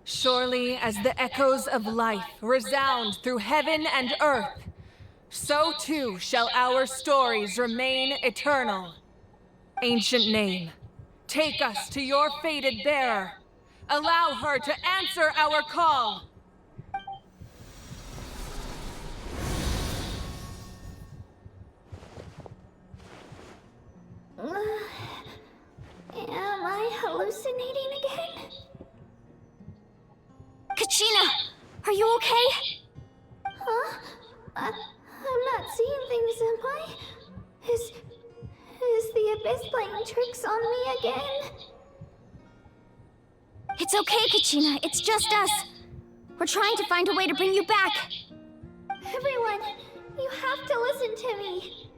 Surely as the echoes of life resound through heaven and earth, so too shall our stories remain eternal. Ancient name, take us to your fated bearer. Allow her to answer our call. Am I hallucinating again? Kachina! Are you okay? Huh? I'm not seeing things, am I? Is the Abyss playing tricks on me again? It's okay, Kachina. It's just us. We're trying to find a way to bring you back. Everyone, you have to listen to me.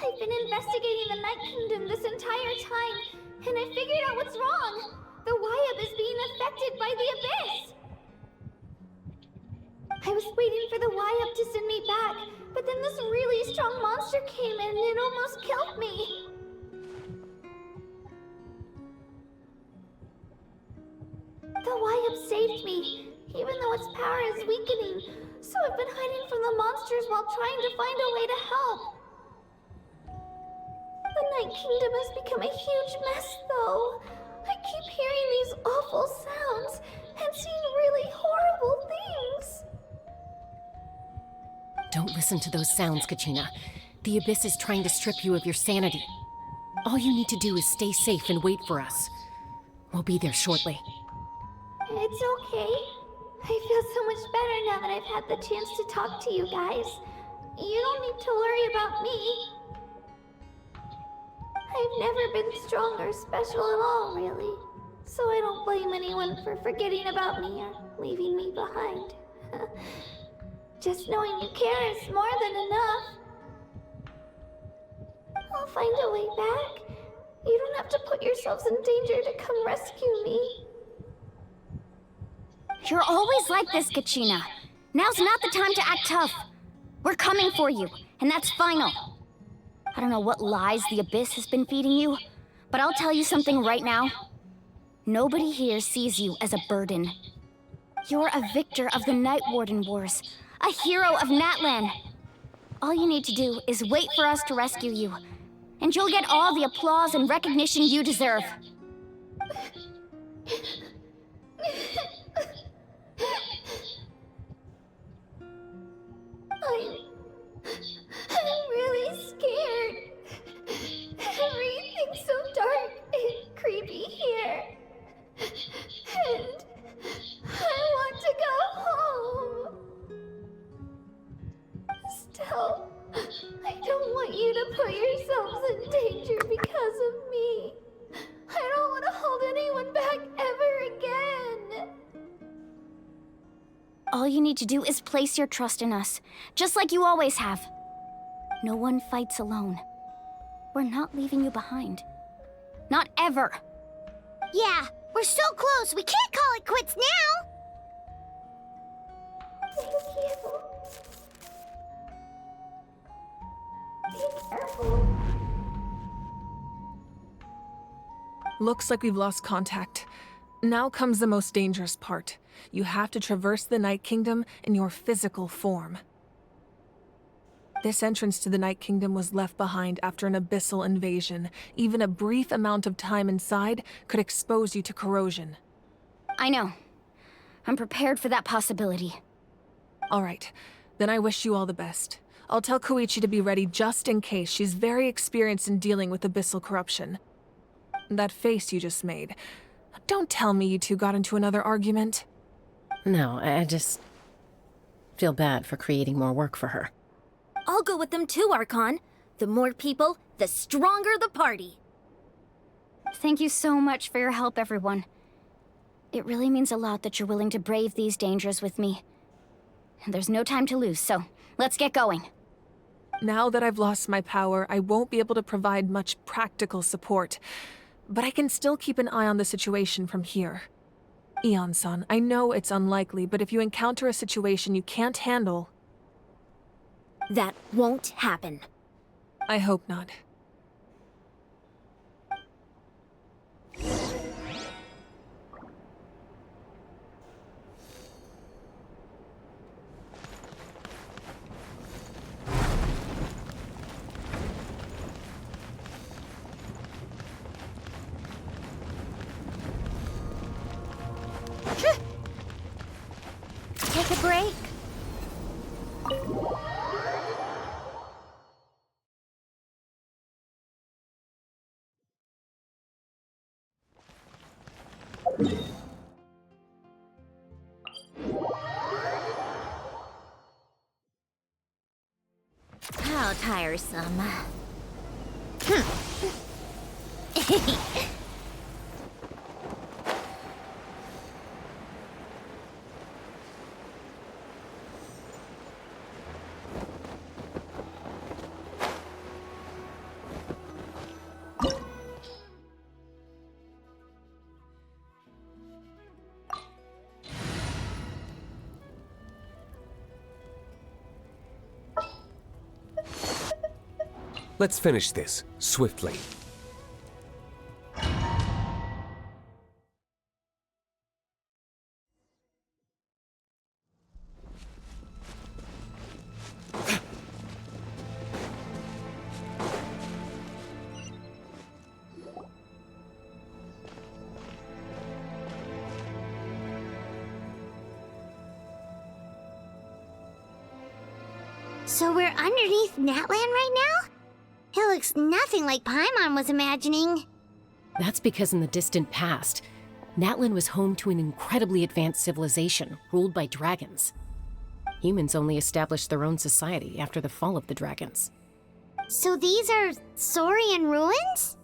I've been investigating the Night Kingdom this entire time, and I figured out what's wrong. The YUB is being affected by the Abyss. I was waiting for the YUB to send me back, but then this really strong monster came in and it almost killed me. The YUB saved me, even though its power is weakening, so I've been hiding from the monsters while trying to find a way to help. The Night Kingdom has become a huge mess, though. I keep hearing these awful sounds and seeing really horrible things. Don't listen to those sounds, Kachina. The Abyss is trying to strip you of your sanity. All you need to do is stay safe and wait for us. We'll be there shortly. It's okay. I feel so much better now that I've had the chance to talk to you guys. You don't need to worry about me. I've never been strong or special at all, really. So I don't blame anyone for forgetting about me or leaving me behind. Just knowing you care is more than enough. I'll find a way back. You don't have to put yourselves in danger to come rescue me. You're always like this, Kachina. Now's not the time to act tough. We're coming for you, and that's final. I don't know what lies the Abyss has been feeding you, but I'll tell you something right now. Nobody here sees you as a burden. You're a victor of the Night Warden Wars, a hero of Natlan. All you need to do is wait for us to rescue you, and you'll get all the applause and recognition you deserve. I'm really scared. Everything's so dark and creepy here. And I want to go home. Still, I don't want you to put yourselves in danger because of me. I don't want to hold anyone back ever again. All you need to do is place your trust in us, just like you always have. No one fights alone. We're not leaving you behind. Not ever. Yeah, we're so close, we can't call it quits now! Thank you. Be careful. Looks like we've lost contact. Now comes the most dangerous part. You have to traverse the Night Kingdom in your physical form. This entrance to the Night Kingdom was left behind after an abyssal invasion. Even a brief amount of time inside could expose you to corrosion. I know. I'm prepared for that possibility. All right, then I wish you all the best. I'll tell Koichi to be ready just in case. She's very experienced in dealing with abyssal corruption. That face you just made. Don't tell me you two got into another argument. No, I just feel bad for creating more work for her. I'll go with them too, Archon. The more people, the stronger the party. Thank you so much for your help, everyone. It really means a lot that you're willing to brave these dangers with me. And there's no time to lose, so let's get going. Now that I've lost my power, I won't be able to provide much practical support. But I can still keep an eye on the situation from here. Eon-san, I know it's unlikely, but if you encounter a situation you can't handle... That won't happen. I hope not. How tiresome. Let's finish this, swiftly. So we're underneath Natlan right now? It looks nothing like Paimon was imagining. That's because in the distant past, Natlan was home to an incredibly advanced civilization ruled by dragons. Humans only established their own society after the fall of the dragons. So these are Saurian ruins?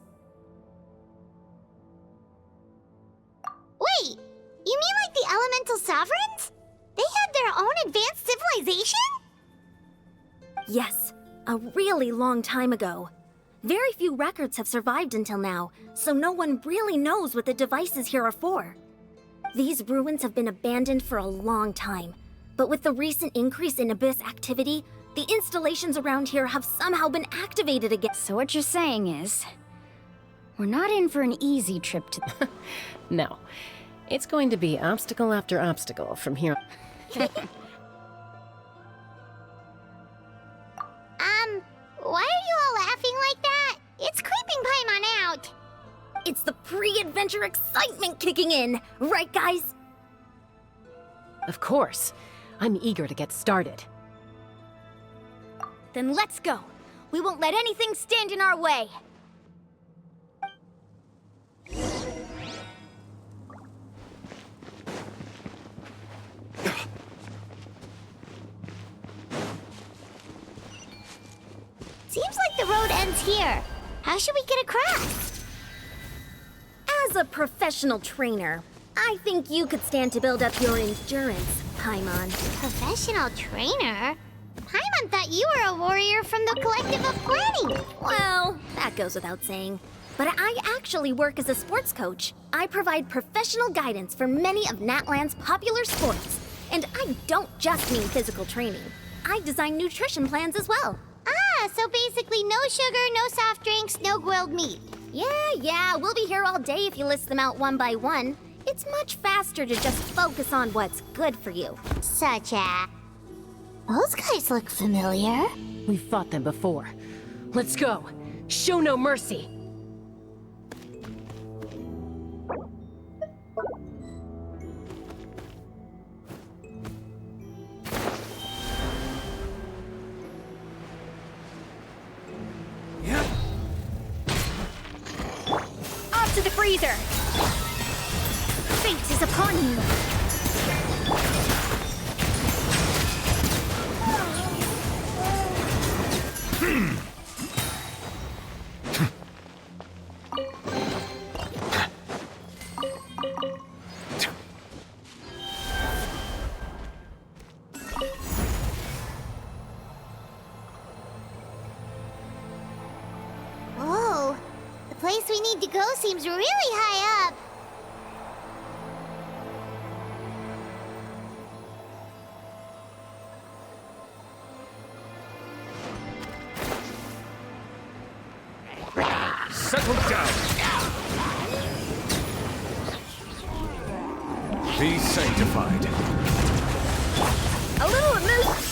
Wait, you mean like the elemental sovereigns? They had their own advanced civilization? Yes, a really long time ago. Very few records have survived until now, so no one really knows what the devices here are for. These ruins have been abandoned for a long time, but with the recent increase in Abyss activity, the installations around here have somehow been activated again. So what you're saying is, we're not in for an easy trip to... No, it's going to be obstacle after obstacle from here. Why are you all laughing like that? It's creeping Paimon out. It's the pre-adventure excitement kicking in, right guys? Of course. I'm eager to get started. Then let's go. We won't let anything stand in our way. Seems like the road ends here. How should we get across? As a professional trainer, I think you could stand to build up your endurance, Paimon. Professional trainer? Paimon thought you were a warrior from the Collective of Planning. Well, that goes without saying. But I actually work as a sports coach. I provide professional guidance for many of Natlan's popular sports. And I don't just mean physical training. I design nutrition plans as well. Ah, so basically no sugar, no soft drinks, no grilled meat. Yeah, we'll be here all day if you list them out one by one. It's much faster to just focus on what's good for you. Such as... Those guys look familiar. We've fought them before. Let's go. Show no mercy. To the freezer! Fate is upon you! Whoa, the place we need to go seems really high up. Settle down! Be sanctified. A little amuse.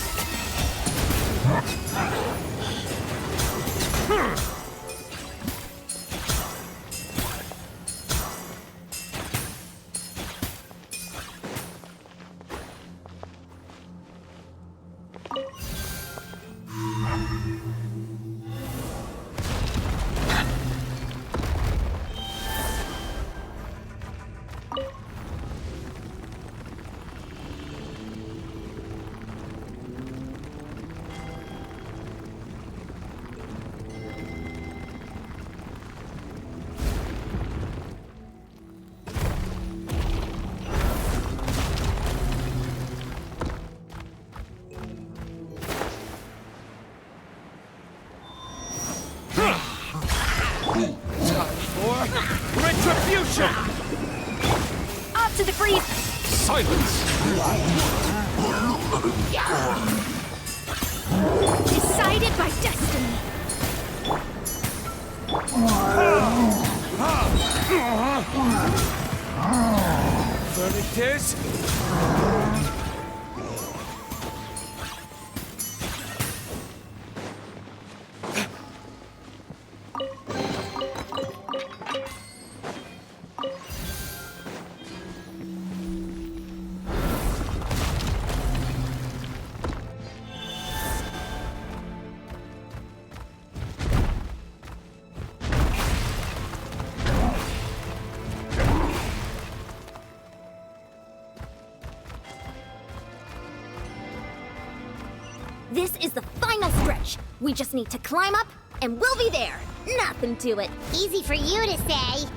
Off to the freeze! Silence! Decided by destiny! Verdict is... This is the final stretch. We just need to climb up, and we'll be there. Nothing to it. Easy for you to say.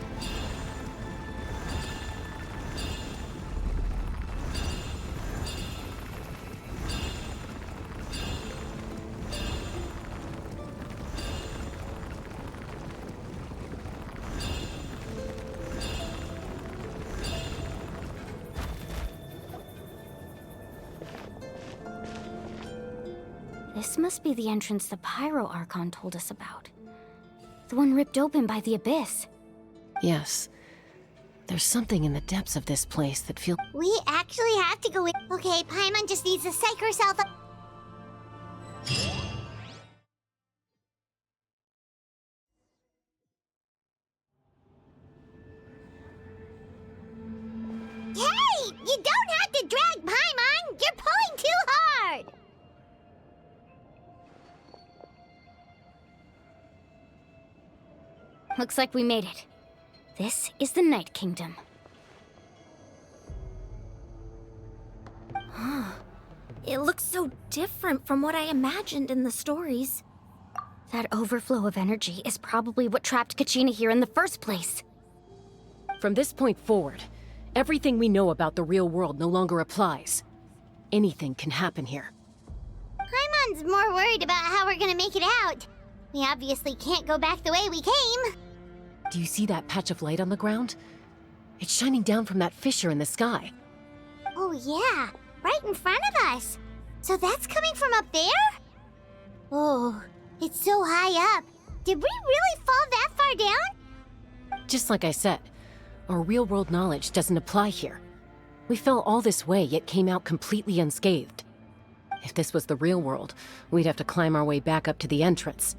This must be the entrance the Pyro Archon told us about. The one ripped open by the Abyss. Yes. There's something in the depths of this place that feels... We actually have to go in. Okay, Paimon just needs to psych herself up. Hey! You don't have to drag Paimon! You're pulling too hard! Looks like we made it. This is the Night Kingdom. It looks so different from what I imagined in the stories. That overflow of energy is probably what trapped Kachina here in the first place. From this point forward, everything we know about the real world no longer applies. Anything can happen here. Paimon's more worried about how we're gonna make it out. We obviously can't go back the way we came. Do you see that patch of light on the ground? It's shining down from that fissure in the sky. Oh yeah, right in front of us. So that's coming from up there? Oh, it's so high up. Did we really fall that far down? Just like I said, our real-world knowledge doesn't apply here. We fell all this way, yet came out completely unscathed. If this was the real world, we'd have to climb our way back up to the entrance.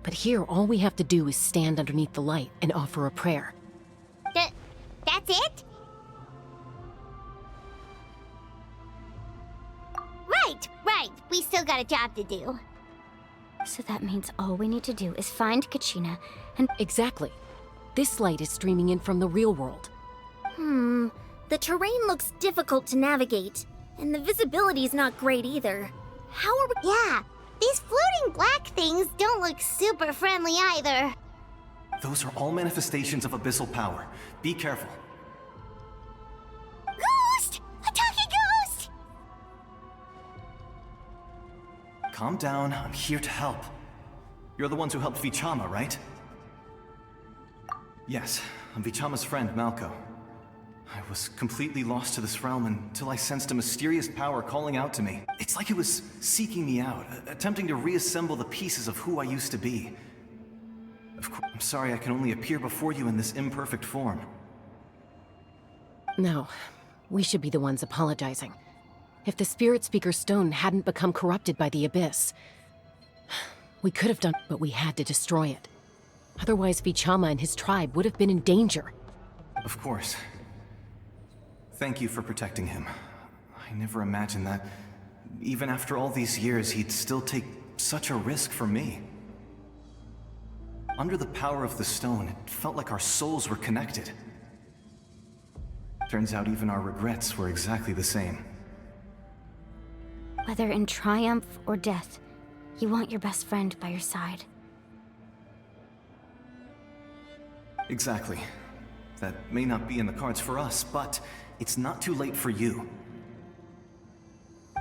But here, all we have to do is stand underneath the light and offer a prayer. That's it? Right. We still got a job to do. So that means all we need to do is find Kachina and... Exactly. This light is streaming in from the real world. The terrain looks difficult to navigate, and the visibility's not great either. How are we... Yeah, these floating black things don't look super friendly either. Those are all manifestations of abyssal power. Be careful. Ghost! A talking ghost! Calm down, I'm here to help. You're the ones who helped Vichama, right? Yes, I'm Vichama's friend, Malko. I was completely lost to this realm until I sensed a mysterious power calling out to me. It's like it was seeking me out, attempting to reassemble the pieces of who I used to be. Of course, I'm sorry I can only appear before you in this imperfect form. No, we should be the ones apologizing. If the Spirit Speaker's stone hadn't become corrupted by the Abyss, we could have done, but we had to destroy it. Otherwise, Vichama and his tribe would have been in danger. Of course. Thank you for protecting him. I never imagined that, even after all these years, he'd still take such a risk for me. Under the power of the stone, it felt like our souls were connected. Turns out even our regrets were exactly the same. Whether in triumph or death, you want your best friend by your side. Exactly. That may not be in the cards for us, but it's not too late for you.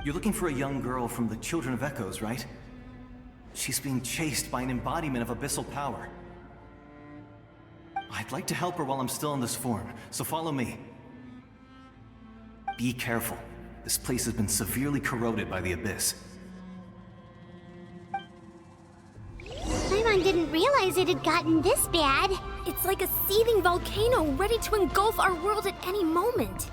You're looking for a young girl from the Children of Echoes, right? She's being chased by an embodiment of abyssal power. I I'd like to help her while I'm still in this form, so follow me. Be careful. This place has been severely corroded by the Abyss. Paimon didn't realize it had gotten this bad. It's like a seething volcano ready to engulf our world at any moment.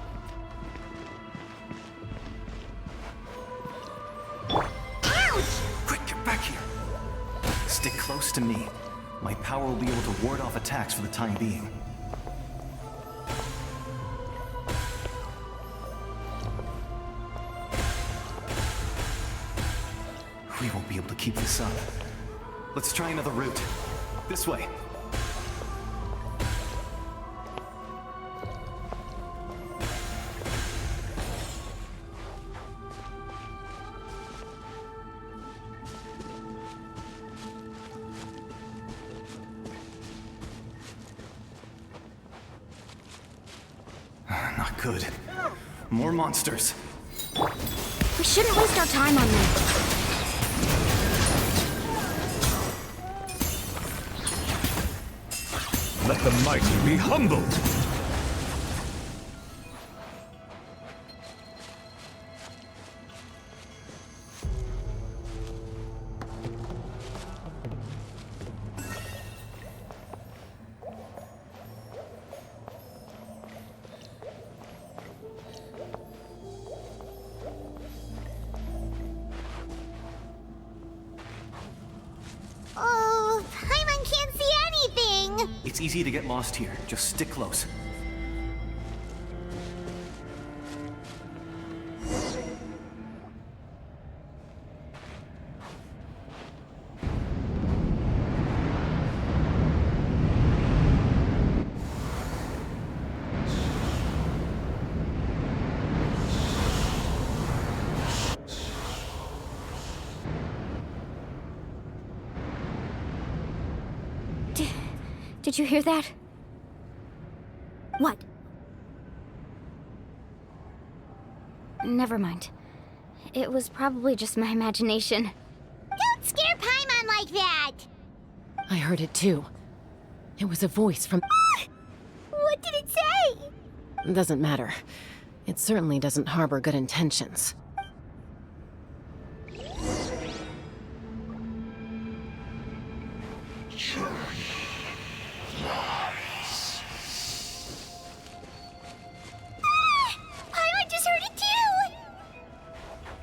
Ouch! Quick, get back here! Stick close to me. My power will be able to ward off attacks for the time being. We won't be able to keep this up. Let's try another route. This way. Not good. More monsters. We shouldn't waste our time on them. Let the mighty be humbled! Oh, Paimon can't see anything! It's easy to get lost here. Just stick close. Did you hear that? What? Never mind. It was probably just my imagination. Don't scare Paimon like that! I heard it too. It was a voice from... What did it say? Doesn't matter. It certainly doesn't harbor good intentions. Paimon just heard it too!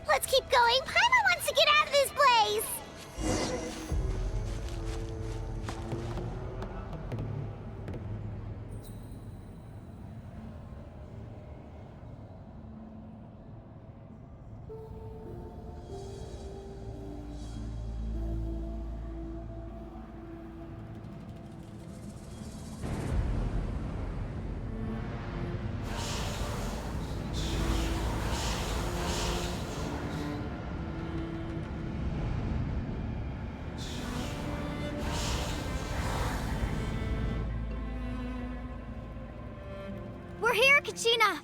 Let's keep going. Paimon wants to get out of this place! We're here, Kachina!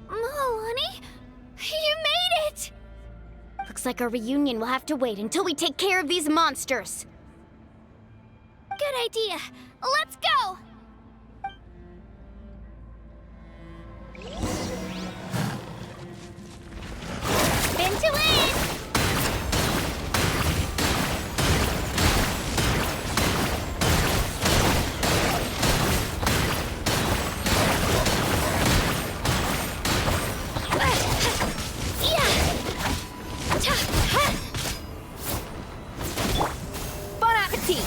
Milani? You made it! Looks like our reunion will have to wait until we take care of these monsters. Good idea. Let's go! Spin to win! Bon appetit!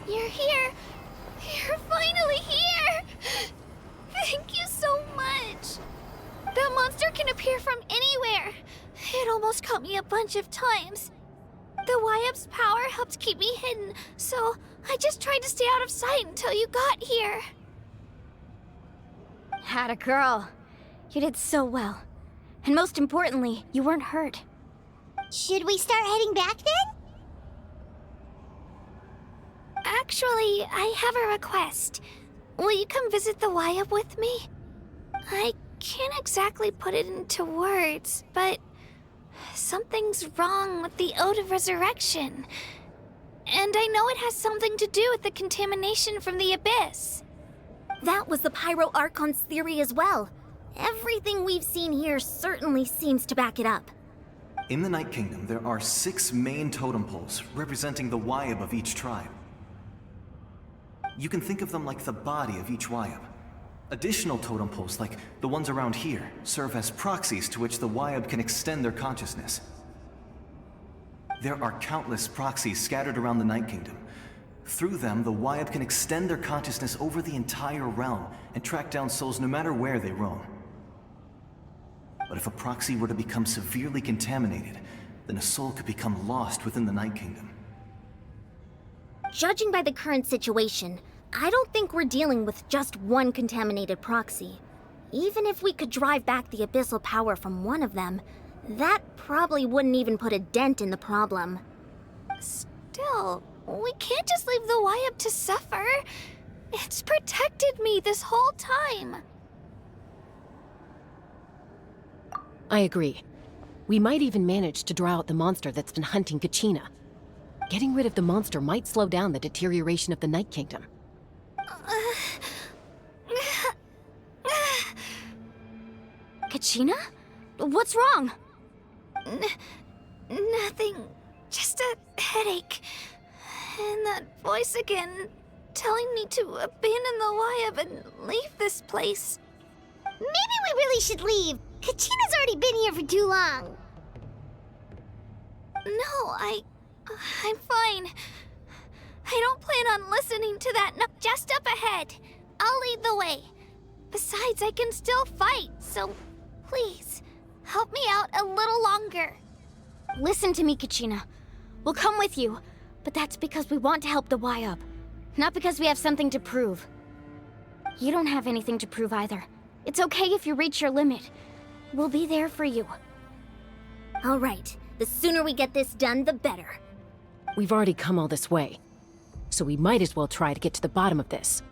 You're here. You're finally here. Thank you so much. That monster can appear from anywhere. It almost caught me a bunch of times. The YUB's power helped keep me hidden, so I just tried to stay out of sight until you got here. Had a girl. You did so well. And most importantly, you weren't hurt. Should we start heading back then? Actually, I have a request. Will you come visit the YUB with me? I can't exactly put it into words, but something's wrong with the Ode of Resurrection. And I know it has something to do with the contamination from the Abyss. That was the Pyro Archon's theory as well. Everything we've seen here certainly seems to back it up. In the Night Kingdom, there are 6 main totem poles representing the Wyab of each tribe. You can think of them like the body of each Wyab. Additional totem poles, like the ones around here, serve as proxies to which the Wyab can extend their consciousness. There are countless proxies scattered around the Night Kingdom. Through them, the Wyab can extend their consciousness over the entire realm and track down souls no matter where they roam. But if a proxy were to become severely contaminated, then a soul could become lost within the Night Kingdom. Judging by the current situation, I don't think we're dealing with just one contaminated proxy. Even if we could drive back the abyssal power from one of them, that probably wouldn't even put a dent in the problem. Still, we can't just leave the Wyab to suffer. It's protected me this whole time. I agree. We might even manage to draw out the monster that's been hunting Kachina. Getting rid of the monster might slow down the deterioration of the Night Kingdom. Kachina? What's wrong? Nothing. Just a headache. And that voice again, telling me to abandon the Wyab and leave this place. Maybe we really should leave. Kachina's already been here for too long. No, I'm fine. I don't plan on listening to that. No, just up ahead. I'll lead the way. Besides, I can still fight, so please, help me out a little longer. Listen to me, Kachina. We'll come with you, but that's because we want to help the Wyab, not because we have something to prove. You don't have anything to prove either. It's okay if you reach your limit. We'll be there for you. All right, the sooner we get this done, the better. We've already come all this way, so we might as well try to get to the bottom of this.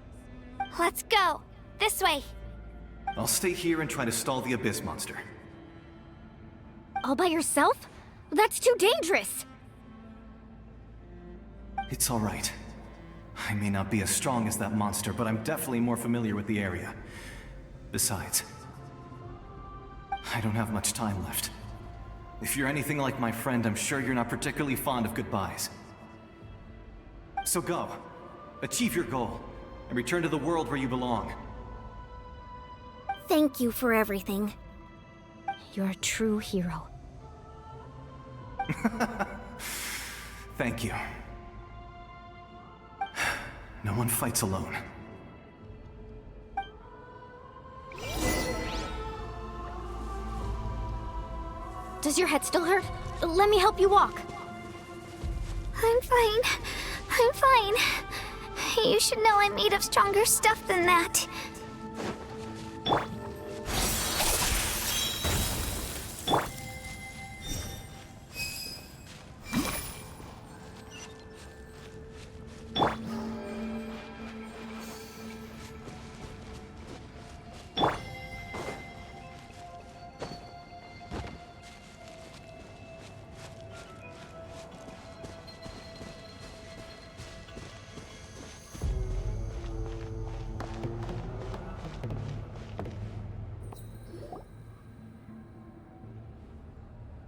Let's go. This way. I'll stay here and try to stall the Abyss monster. All by yourself? That's too dangerous! It's all right. I may not be as strong as that monster, but I'm definitely more familiar with the area. Besides, I don't have much time left. If you're anything like my friend, I'm sure you're not particularly fond of goodbyes. So go. Achieve your goal, and return to the world where you belong. Thank you for everything. You're a true hero. Thank you. No one fights alone. Does your head still hurt? Let me help you walk. I'm fine. I'm fine. You should know I'm made of stronger stuff than that.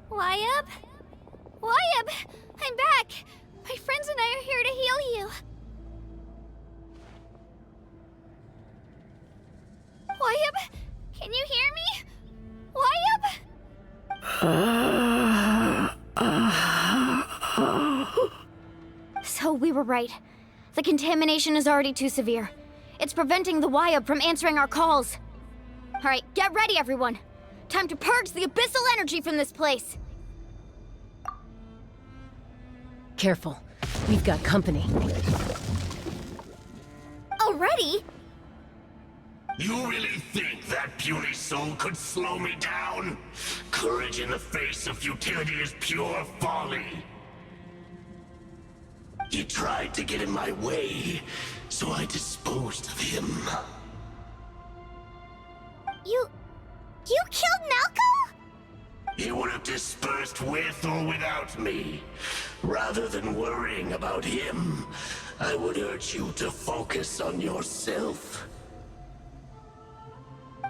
Wyab? Wyab! I'm back! My friends and I are here to heal you. Wyab? Can you hear me? Wyab? So we were right. The contamination is already too severe. It's preventing the Wyab from answering our calls. Alright, get ready everyone. Time to purge the abyssal energy from this place. Careful. We've got company. Already? You really think that puny soul could slow me down? Courage in the face of futility is pure folly. He tried to get in my way, so I disposed of him. You killed Malco? He would have dispersed with or without me. Rather than worrying about him, I would urge you to focus on yourself.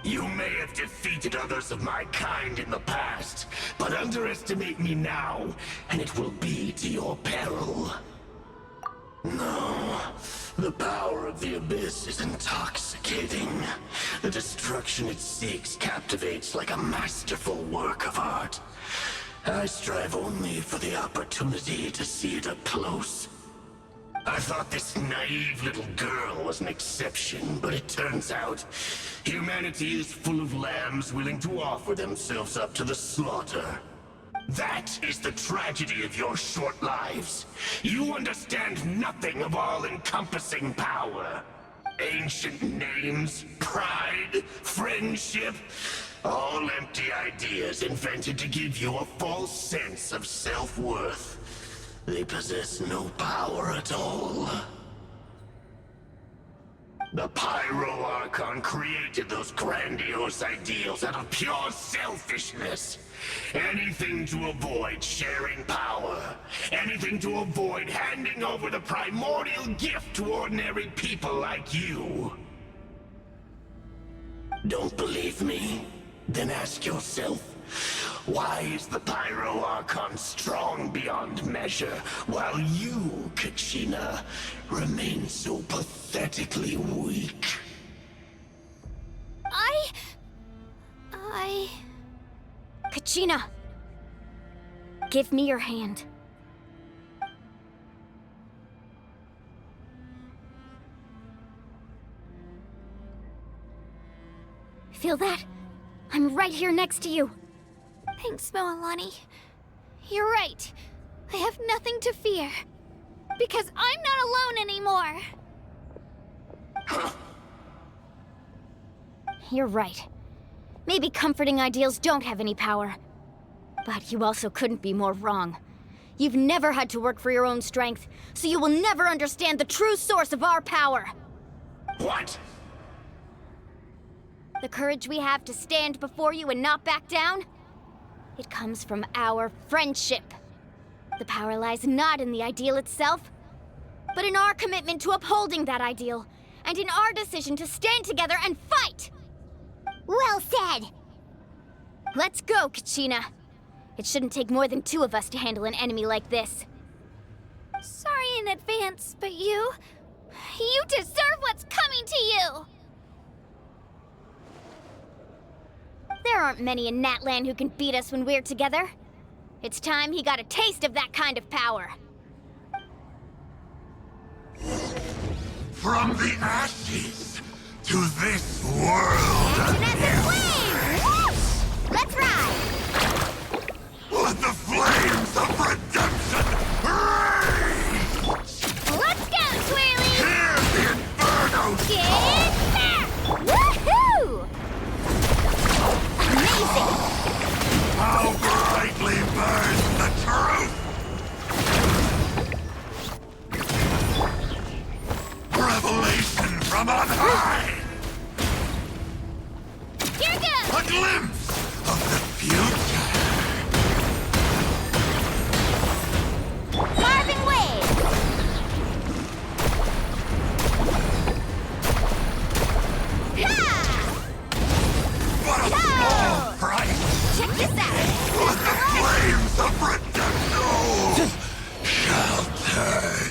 You may have defeated others of my kind in the past, but underestimate me now, and it will be to your peril. No, the power of the Abyss is intoxicating. The destruction it seeks captivates like a masterful work of art. I strive only for the opportunity to see it up close. I thought this naive little girl was an exception, but it turns out humanity is full of lambs willing to offer themselves up to the slaughter. That is the tragedy of your short lives. You understand nothing of all-encompassing power. Ancient names, pride, friendship, all empty ideas invented to give you a false sense of self-worth. They possess no power at all. The Pyro Archon created those grandiose ideals out of pure selfishness. Anything to avoid sharing power. Anything to avoid handing over the primordial gift to ordinary people like you. Don't believe me? Then ask yourself, why is the Pyro Archon strong beyond measure, while you, Kachina, remain so pathetically weak? Kachina! Give me your hand. Feel that? I'm right here next to you. Thanks, Moalani. You're right. I have nothing to fear. Because I'm not alone anymore. You're right. Maybe comforting ideals don't have any power. But you also couldn't be more wrong. You've never had to work for your own strength, so you will never understand the true source of our power. What? The courage we have to stand before you and not back down? It comes from our friendship. The power lies not in the ideal itself, but in our commitment to upholding that ideal, and in our decision to stand together and fight! Well said! Let's go, Kachina. It shouldn't take more than 2 of us to handle an enemy like this. Sorry in advance, but you deserve what's coming to you! There aren't many in Natlan who can beat us when we're together. It's time he got a taste of that kind of power. From the ashes to this world! Another flame! Whoosh! Let's ride! Let the flames of redemption rage! Let's go, Twirly! Hear the inferno! Get back! Woohoo! Amazing! How brightly burns the truth! Revelation from on high! Here goes! A glimpse of the future! Carving waves! Ha! What a small price! Check this out! Let the flames of redemption shall turn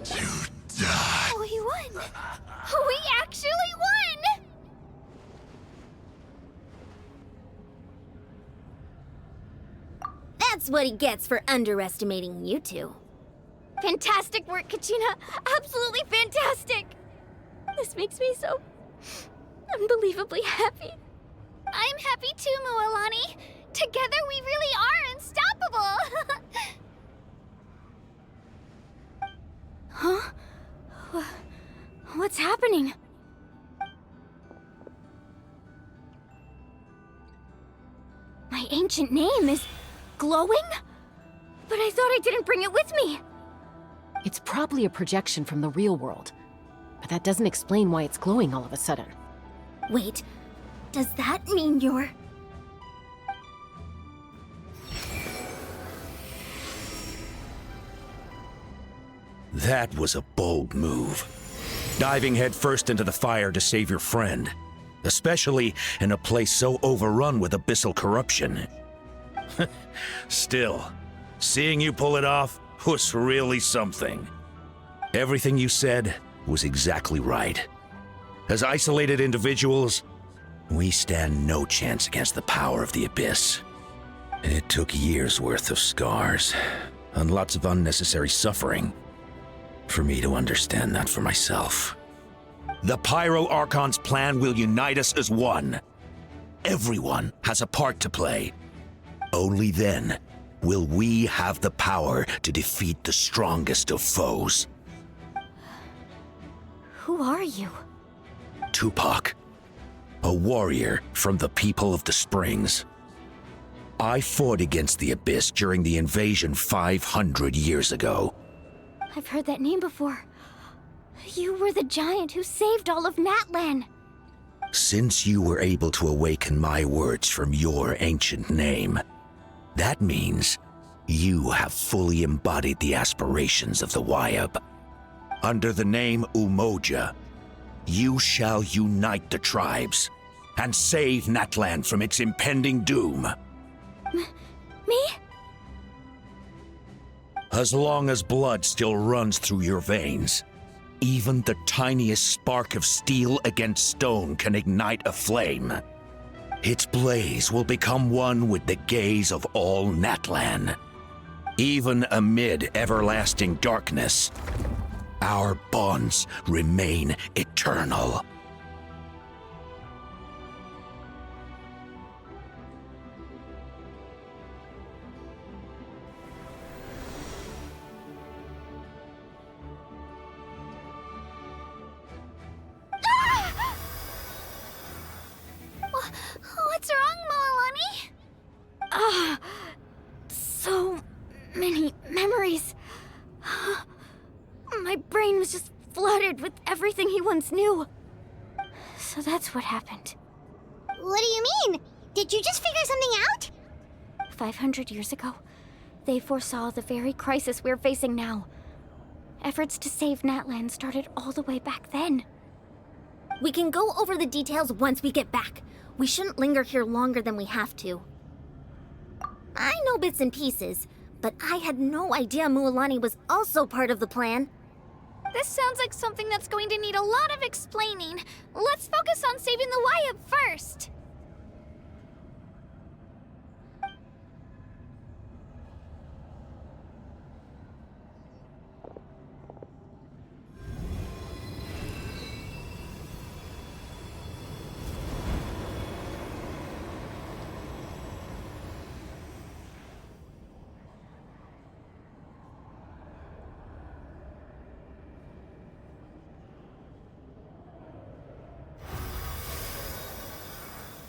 to dust! We won! We actually won! That's what he gets for underestimating you two. Fantastic work, Kachina. Absolutely fantastic. This makes me so unbelievably happy. I'm happy too, Moalani. Together we really are unstoppable! Huh? What's happening? My ancient name is glowing? But I thought I didn't bring it with me. It's probably a projection from the real world. But that doesn't explain why it's glowing all of a sudden. Wait, Does that mean you're... That was a bold move. Diving headfirst into the fire to save your friend. Especially in a place so overrun with abyssal corruption. Still, seeing you pull it off was really something. Everything you said was exactly right. As isolated individuals, we stand no chance against the power of the Abyss. It took years' worth of scars, and lots of unnecessary suffering, for me to understand that for myself. The Pyro Archon's plan will unite us as one. Everyone has a part to play. Only then will we have the power to defeat the strongest of foes. Who are you? Tupac, a warrior from the people of the Springs. I fought against the Abyss during the invasion 500 years ago. I've heard that name before. You were the giant who saved all of Natlan. Since you were able to awaken my words from your ancient name, that means you have fully embodied the aspirations of the Wyab. Under the name Umoja, you shall unite the tribes and save Natlan from its impending doom. Me? As long as blood still runs through your veins, even the tiniest spark of steel against stone can ignite a flame. Its blaze will become one with the gaze of all Natlan. Even amid everlasting darkness, our bonds remain eternal. What's wrong, Moalani? So many memories. My brain was just flooded with everything he once knew. So that's what happened. What do you mean? Did you just figure something out? 500 years ago, they foresaw the very crisis we're facing now. Efforts to save Natlan started all the way back then. We can go over the details once we get back. We shouldn't linger here longer than we have to. I know bits and pieces, but I had no idea Mualani was also part of the plan. This sounds like something that's going to need a lot of explaining. Let's focus on saving the Wyab first.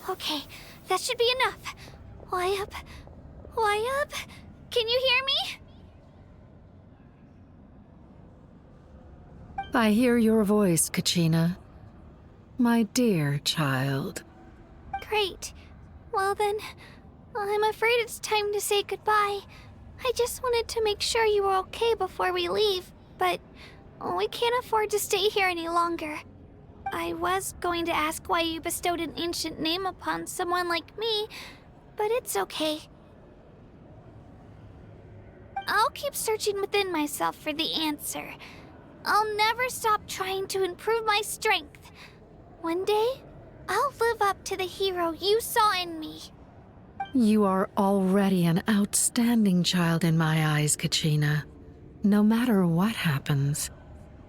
Okay, that should be enough. Wyab? Wyab? Can you hear me? I hear your voice, Kachina. My dear child. Great. Well then, I'm afraid it's time to say goodbye. I just wanted to make sure you were okay before we leave, but we can't afford to stay here any longer. I was going to ask why you bestowed an ancient name upon someone like me, but it's okay. I'll keep searching within myself for the answer. I'll never stop trying to improve my strength. One day, I'll live up to the hero you saw in me. You are already an outstanding child in my eyes, Kachina. No matter what happens.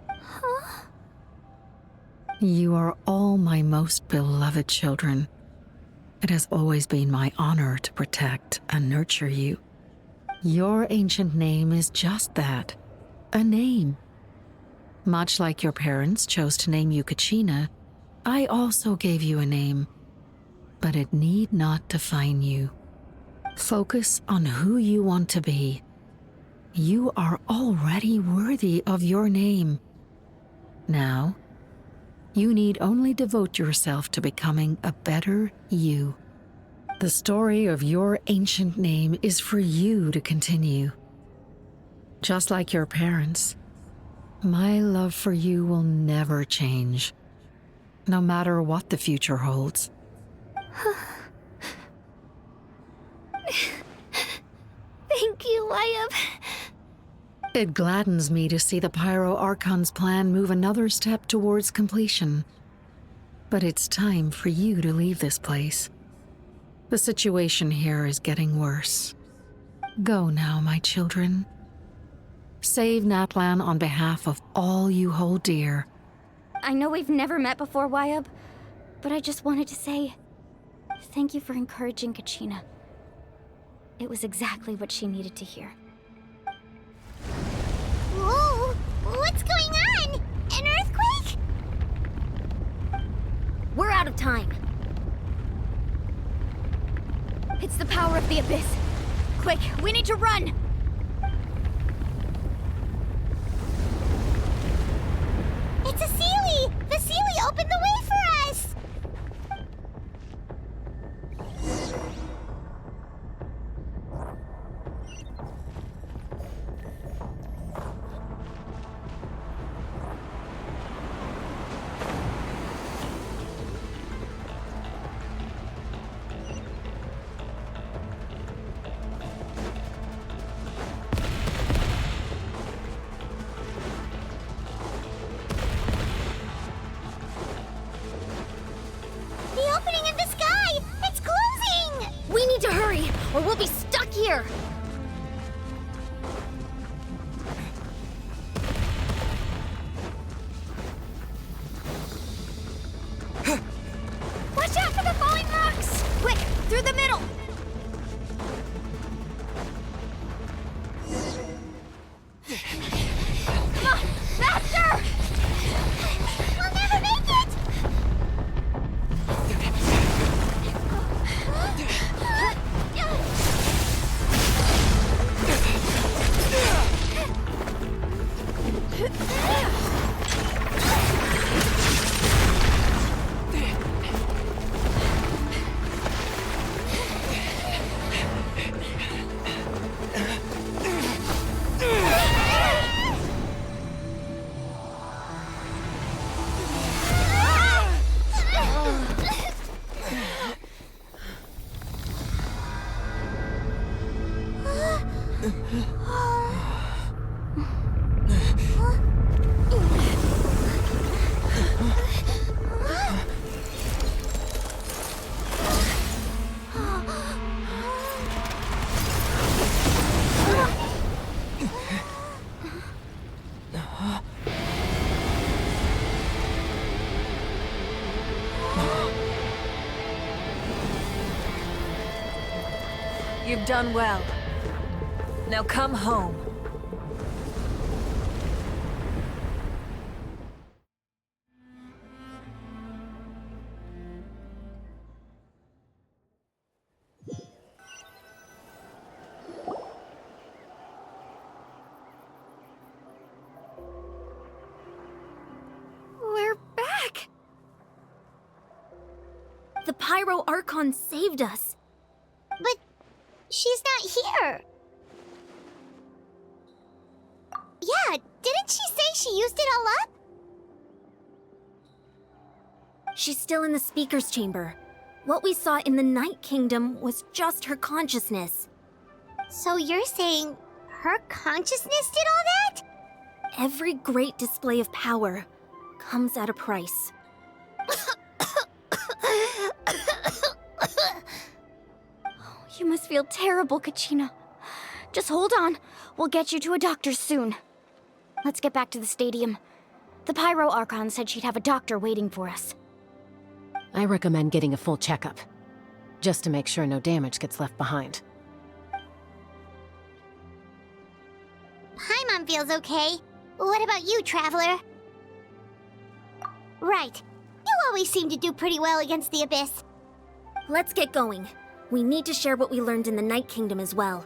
Huh? You are all my most beloved children. It has always been my honor to protect and nurture you. Your ancient name is just that, a name. Much like your parents chose to name you Kachina, I also gave you a name, but it need not define you. Focus on who you want to be. You are already worthy of your name. Now, You need only devote yourself to becoming a better you. The story of your ancient name is for you to continue. Just like your parents, my love for you will never change, no matter what the future holds. Thank you, Wyatt. It gladdens me to see the Pyro Archon's plan move another step towards completion. But it's time for you to leave this place. The situation here is getting worse. Go now, my children. Save Natlan on behalf of all you hold dear. I know we've never met before, Wyatt, but I just wanted to say thank you for encouraging Kachina. It was exactly what she needed to hear. Whoa! What's going on? An earthquake? We're out of time. It's the power of the Abyss. Quick, we need to run! It's a Sealy! The Sealy opened the way for us! The opening in the sky! It's closing! We need to hurry, or we'll be stuck here! Watch out for the falling rocks! Quick, through the middle! Come on, faster! We'll never make it! You've done well. Now come home. We're back! The Pyro Archon saved us. But she's not here. Yeah, didn't she say she used it all up? She's still in the Speaker's Chamber. What we saw in the Night Kingdom was just her consciousness. So you're saying her consciousness did all that? Every great display of power comes at a price. You must feel terrible, Kachina. Just hold on. We'll get you to a doctor soon. Let's get back to the stadium. The Pyro Archon said she'd have a doctor waiting for us. I recommend getting a full checkup, just to make sure no damage gets left behind. Paimon feels okay. What about you, Traveler? Right. You always seem to do pretty well against the Abyss. Let's get going. We need to share what we learned in the Night Kingdom as well.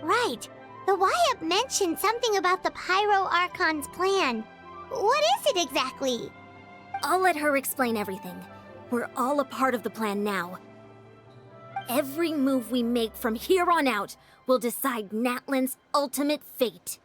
Right. The Wyatt mentioned something about the Pyro Archon's plan. What is it exactly? I'll let her explain everything. We're all a part of the plan now. Every move we make from here on out will decide Natlan's ultimate fate.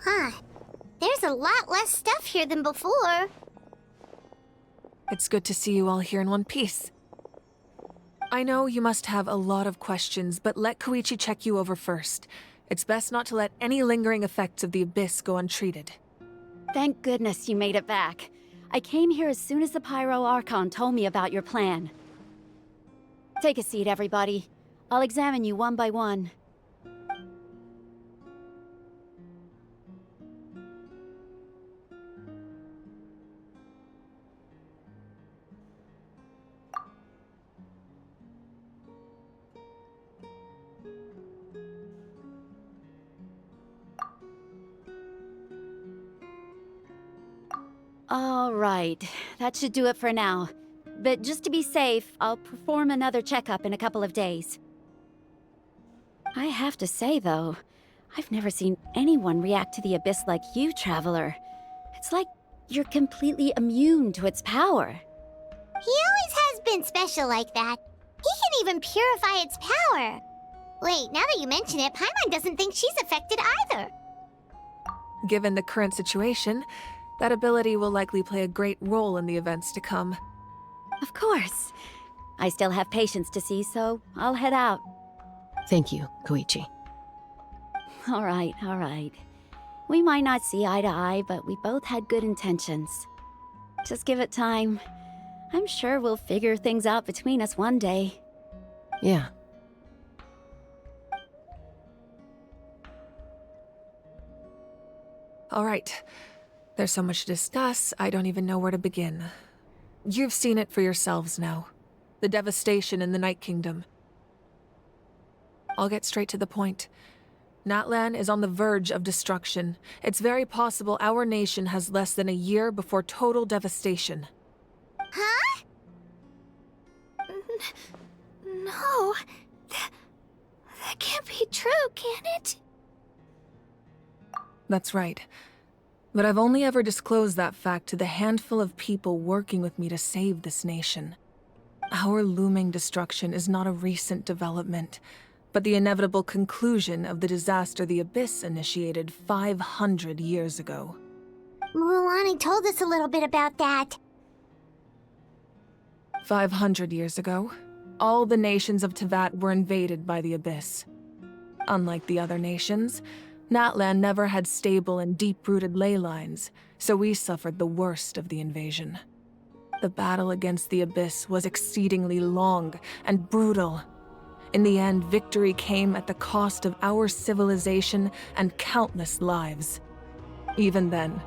Huh. There's a lot less stuff here than before. It's good to see you all here in one piece. I know you must have a lot of questions, but let Koichi check you over first. It's best not to let any lingering effects of the Abyss go untreated. Thank goodness you made it back. I came here as soon as the Pyro Archon told me about your plan. Take a seat, everybody. I'll examine you one by one. All right, that should do it for now. But just to be safe, I'll perform another checkup in a couple of days. I have to say, though, I've never seen anyone react to the Abyss like you, Traveler. It's like you're completely immune to its power. He always has been special like that. He can even purify its power. Wait, now that you mention it, Paimon doesn't think she's affected either. Given the current situation, that ability will likely play a great role in the events to come. Of course. I still have patients to see, so I'll head out. Thank you, Koichi. All right. We might not see eye to eye, but we both had good intentions. Just give it time. I'm sure we'll figure things out between us one day. Yeah. All right. There's so much to discuss, I don't even know where to begin. You've seen it for yourselves now. The devastation in the Night Kingdom. I'll get straight to the point. Natlan is on the verge of destruction. It's very possible our nation has less than a year before total devastation. Huh? No. That can't be true, can it? That's right. But I've only ever disclosed that fact to the handful of people working with me to save this nation. Our looming destruction is not a recent development, but the inevitable conclusion of the disaster the Abyss initiated 500 years ago. Mualani told us a little bit about that. 500 years ago, all the nations of Teyvat were invaded by the Abyss. Unlike the other nations, Natlan never had stable and deep-rooted ley lines, so we suffered the worst of the invasion. The battle against the Abyss was exceedingly long and brutal. In the end, victory came at the cost of our civilization and countless lives. Even then,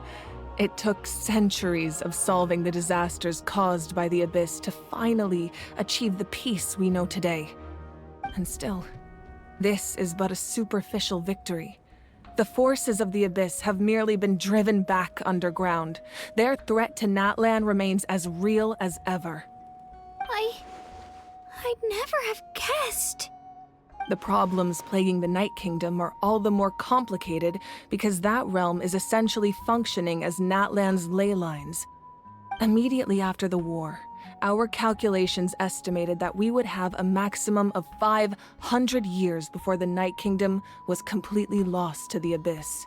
it took centuries of solving the disasters caused by the Abyss to finally achieve the peace we know today. And still, this is but a superficial victory. The forces of the Abyss have merely been driven back underground. Their threat to Natlan remains as real as ever. I'd never have guessed. The problems plaguing the Night Kingdom are all the more complicated because that realm is essentially functioning as Natlan's ley lines. Immediately after the war, our calculations estimated that we would have a maximum of 500 years before the Night Kingdom was completely lost to the Abyss.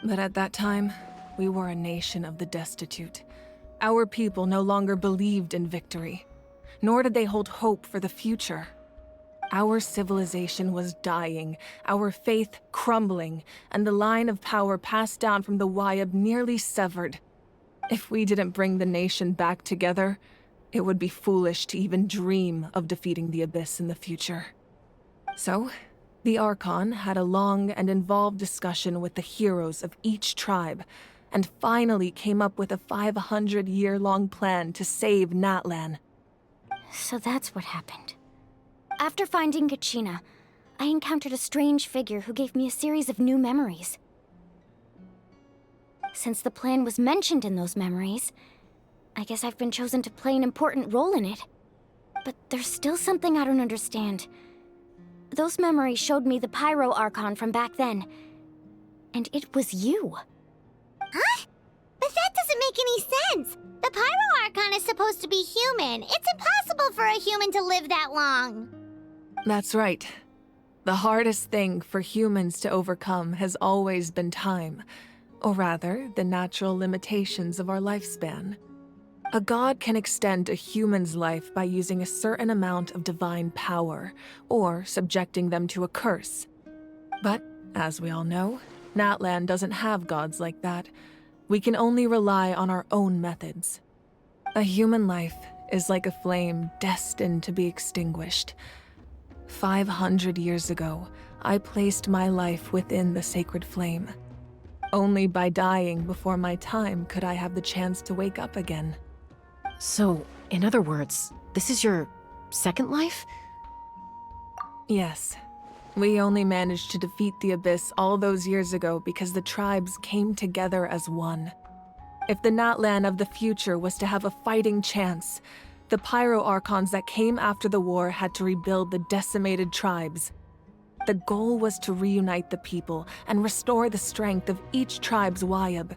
But at that time, we were a nation of the destitute. Our people no longer believed in victory, nor did they hold hope for the future. Our civilization was dying, our faith crumbling, and the line of power passed down from the Wayab nearly severed. If we didn't bring the nation back together, it would be foolish to even dream of defeating the Abyss in the future. So, the Archon had a long and involved discussion with the heroes of each tribe, and finally came up with a 500-year-long plan to save Natlan. So that's what happened. After finding Kachina, I encountered a strange figure who gave me a series of new memories. Since the plan was mentioned in those memories, I guess I've been chosen to play an important role in it. But there's still something I don't understand. Those memories showed me the Pyro Archon from back then. And it was you. Huh? But that doesn't make any sense! The Pyro Archon is supposed to be human. It's impossible for a human to live that long. That's right. The hardest thing for humans to overcome has always been time. Or rather, the natural limitations of our lifespan. A god can extend a human's life by using a certain amount of divine power, or subjecting them to a curse. But, as we all know, Natlan doesn't have gods like that. We can only rely on our own methods. A human life is like a flame destined to be extinguished. 500 years ago, I placed my life within the sacred flame. Only by dying before my time could I have the chance to wake up again. So, in other words, this is your second life? Yes. We only managed to defeat the Abyss all those years ago because the tribes came together as one. If the Natlan of the future was to have a fighting chance, the Pyro Archons that came after the war had to rebuild the decimated tribes. The goal was to reunite the people and restore the strength of each tribe's Wayab.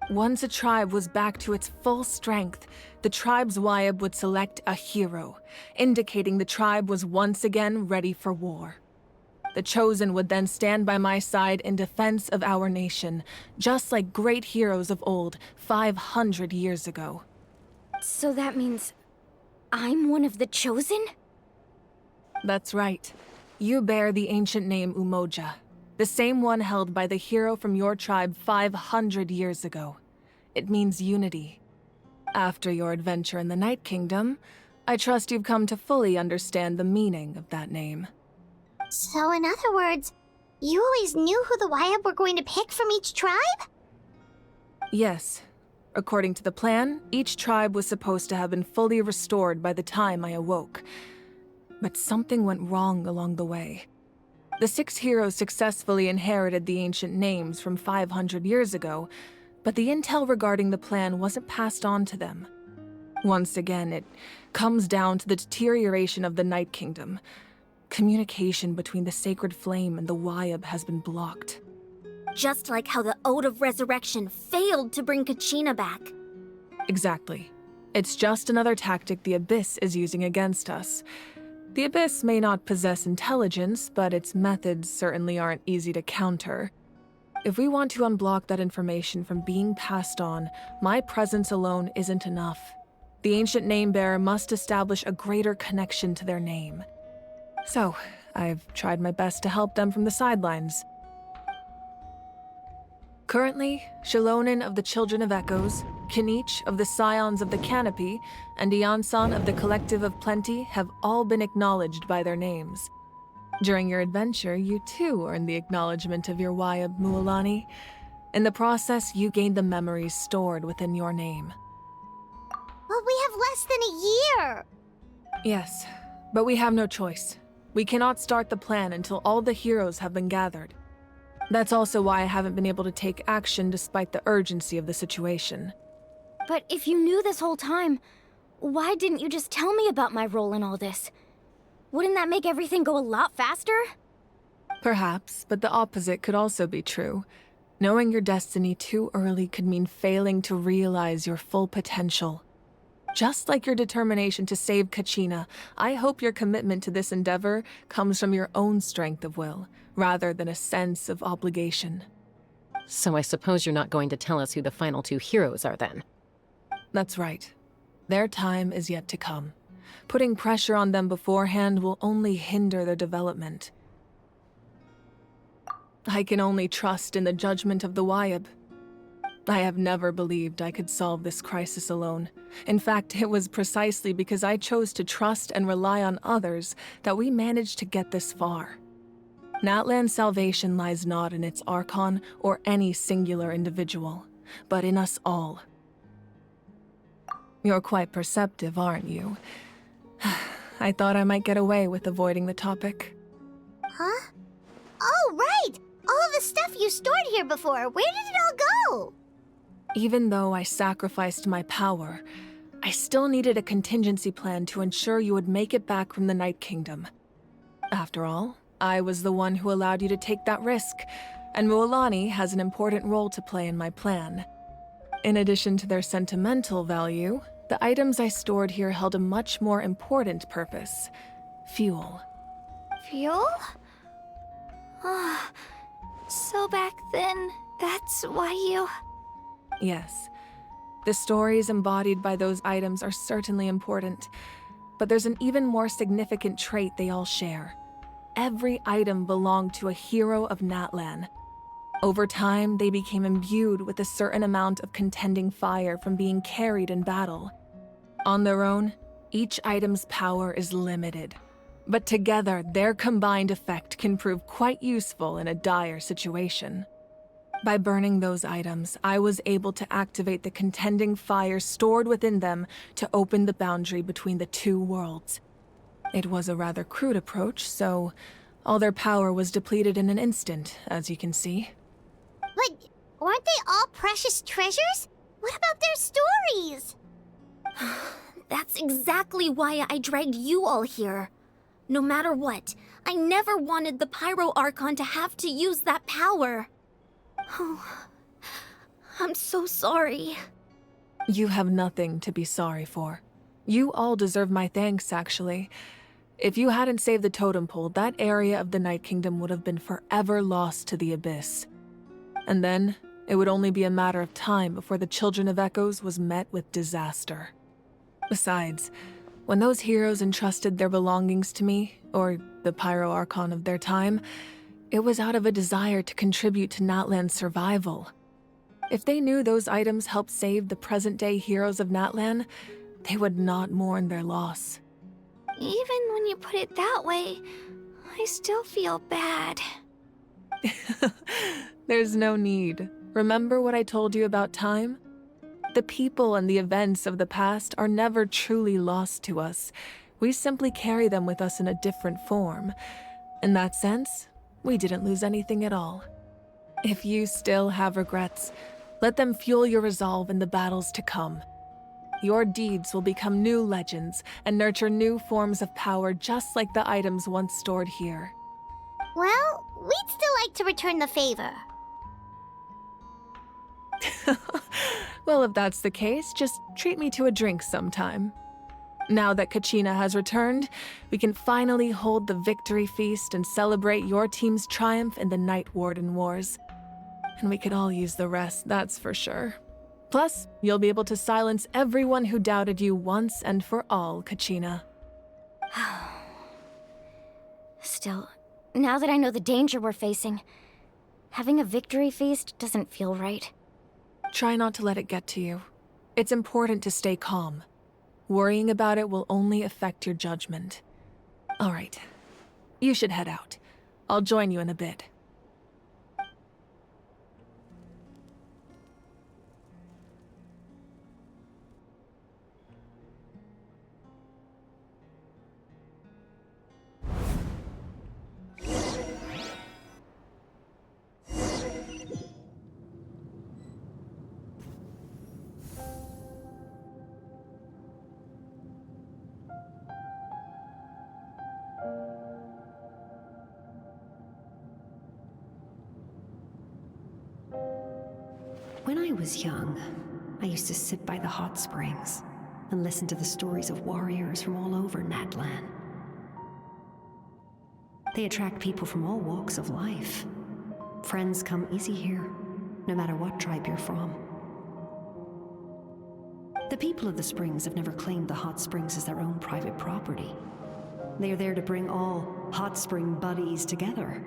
Once a tribe was back to its full strength, the tribe's Wayab would select a hero, indicating the tribe was once again ready for war. The Chosen would then stand by my side in defense of our nation, just like great heroes of old 500 years ago. So that means I'm one of the Chosen? That's right. You bear the ancient name Umoja, the same one held by the hero from your tribe 500 years ago. It means unity. After your adventure in the Night Kingdom, I trust you've come to fully understand the meaning of that name. So in other words, you always knew who the Wayab were going to pick from each tribe? Yes. According to the plan, each tribe was supposed to have been fully restored by the time I awoke. But something went wrong along the way. The 6 heroes successfully inherited the ancient names from 500 years ago, but the intel regarding the plan wasn't passed on to them. Once again, it comes down to the deterioration of the Night Kingdom. Communication between the Sacred Flame and the Wayab has been blocked. Just like how the Ode of Resurrection failed to bring Kachina back. Exactly. It's just another tactic the Abyss is using against us. The Abyss may not possess intelligence, but its methods certainly aren't easy to counter. If we want to unblock that information from being passed on, my presence alone isn't enough. The ancient name-bearer must establish a greater connection to their name. So, I've tried my best to help them from the sidelines. Currently, Shalonin of the Children of Echoes, Kinich of the Scions of the Canopy, and Iansan of the Collective of Plenty have all been acknowledged by their names. During your adventure, you too earned the acknowledgement of your Wayab, Mualani. In the process, you gained the memories stored within your name. But we have less than a year! Yes, but we have no choice. We cannot start the plan until all the heroes have been gathered. That's also why I haven't been able to take action despite the urgency of the situation. But if you knew this whole time, why didn't you just tell me about my role in all this? Wouldn't that make everything go a lot faster? Perhaps, but the opposite could also be true. Knowing your destiny too early could mean failing to realize your full potential. Just like your determination to save Kachina, I hope your commitment to this endeavor comes from your own strength of will, rather than a sense of obligation. So I suppose you're not going to tell us who the final 2 heroes are then? That's right. Their time is yet to come. Putting pressure on them beforehand will only hinder their development. I can only trust in the judgment of the Wayab. I have never believed I could solve this crisis alone. In fact, it was precisely because I chose to trust and rely on others that we managed to get this far. Natlan's salvation lies not in its Archon or any singular individual, but in us all. You're quite perceptive, aren't you? I thought I might get away with avoiding the topic. Huh? Oh, right! All of the stuff you stored here before, where did it all go? Even though I sacrificed my power, I still needed a contingency plan to ensure you would make it back from the Night Kingdom. After all, I was the one who allowed you to take that risk, and Mualani has an important role to play in my plan. In addition to their sentimental value, the items I stored here held a much more important purpose: fuel. Fuel? Ah, so back then, that's why you... Yes. The stories embodied by those items are certainly important, but there's an even more significant trait they all share. Every item belonged to a hero of Natlan. Over time, they became imbued with a certain amount of contending fire from being carried in battle. On their own, each item's power is limited, but together, their combined effect can prove quite useful in a dire situation. By burning those items, I was able to activate the contending fire stored within them to open the boundary between the two worlds. It was a rather crude approach, so all their power was depleted in an instant, as you can see. But weren't they all precious treasures? What about their stories? That's exactly why I dragged you all here. No matter what, I never wanted the Pyro Archon to have to use that power. Oh, I'm so sorry. You have nothing to be sorry for. You all deserve my thanks, actually. If you hadn't saved the totem pole, that area of the Night Kingdom would have been forever lost to the Abyss. And then, it would only be a matter of time before the Children of Echoes was met with disaster. Besides, when those heroes entrusted their belongings to me, or the Pyro Archon of their time, it was out of a desire to contribute to Natlan's survival. If they knew those items helped save the present-day heroes of Natlan, they would not mourn their loss. Even when you put it that way, I still feel bad. There's no need. Remember what I told you about time? The people and the events of the past are never truly lost to us. We simply carry them with us in a different form. In that sense, we didn't lose anything at all. If you still have regrets, let them fuel your resolve in the battles to come. Your deeds will become new legends and nurture new forms of power just like the items once stored here. Well, we'd still like to return the favor. Well, if that's the case, just treat me to a drink sometime. Now that Kachina has returned, we can finally hold the victory feast and celebrate your team's triumph in the Night Warden Wars. And we could all use the rest, that's for sure. Plus, you'll be able to silence everyone who doubted you once and for all, Kachina. Still, now that I know the danger we're facing, having a victory feast doesn't feel right. Try not to let it get to you. It's important to stay calm. Worrying about it will only affect your judgment. All right. You should head out. I'll join you in a bit. When I was young, I used to sit by the hot springs and listen to the stories of warriors from all over Natlan. They attract people from all walks of life. Friends come easy here, no matter what tribe you're from. The people of the springs have never claimed the hot springs as their own private property. They are there to bring all hot spring buddies together.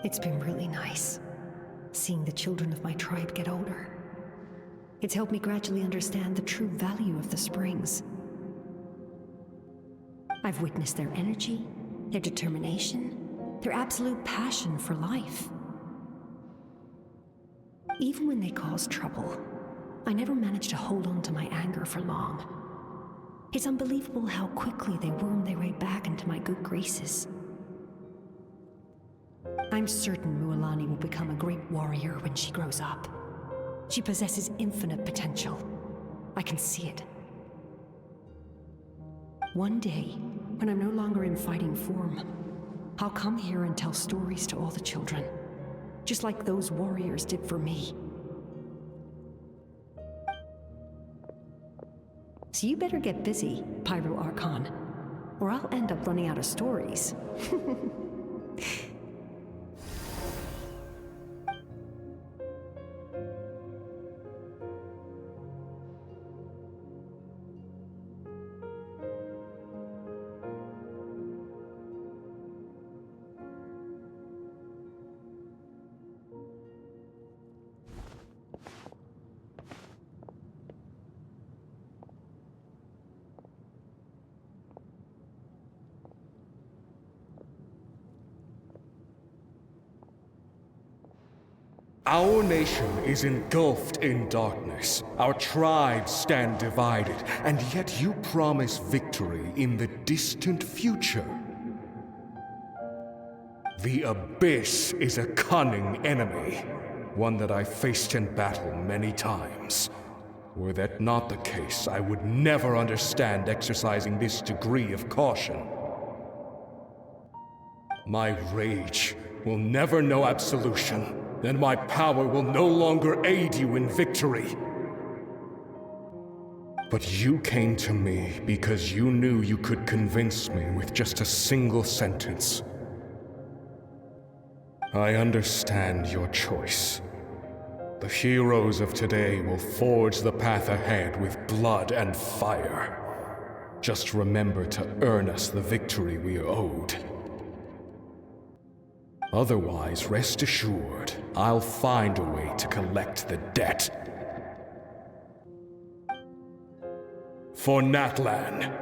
It's been really nice. seeing the children of my tribe get older. It's helped me gradually understand the true value of the springs. I've witnessed their energy, their determination, their absolute passion for life. Even when they cause trouble, I never managed to hold on to my anger for long. It's unbelievable how quickly they worm their way back into my good graces. I'm certain Mualani will become a great warrior when she grows up. She possesses infinite potential. I can see it. One day, when I'm no longer in fighting form, I'll come here and tell stories to all the children, just like those warriors did for me. So you better get busy, Pyro Archon, or I'll end up running out of stories. Our nation is engulfed in darkness. Our tribes stand divided, and yet you promise victory in the distant future. The Abyss is a cunning enemy, one that I faced in battle many times. Were that not the case, I would never understand exercising this degree of caution. My rage will never know absolution. Then my power will no longer aid you in victory. But you came to me because you knew you could convince me with just a single sentence. I understand your choice. The heroes of today will forge the path ahead with blood and fire. Just remember to earn us the victory we are owed. Otherwise, rest assured, I'll find a way to collect the debt. For Natlan.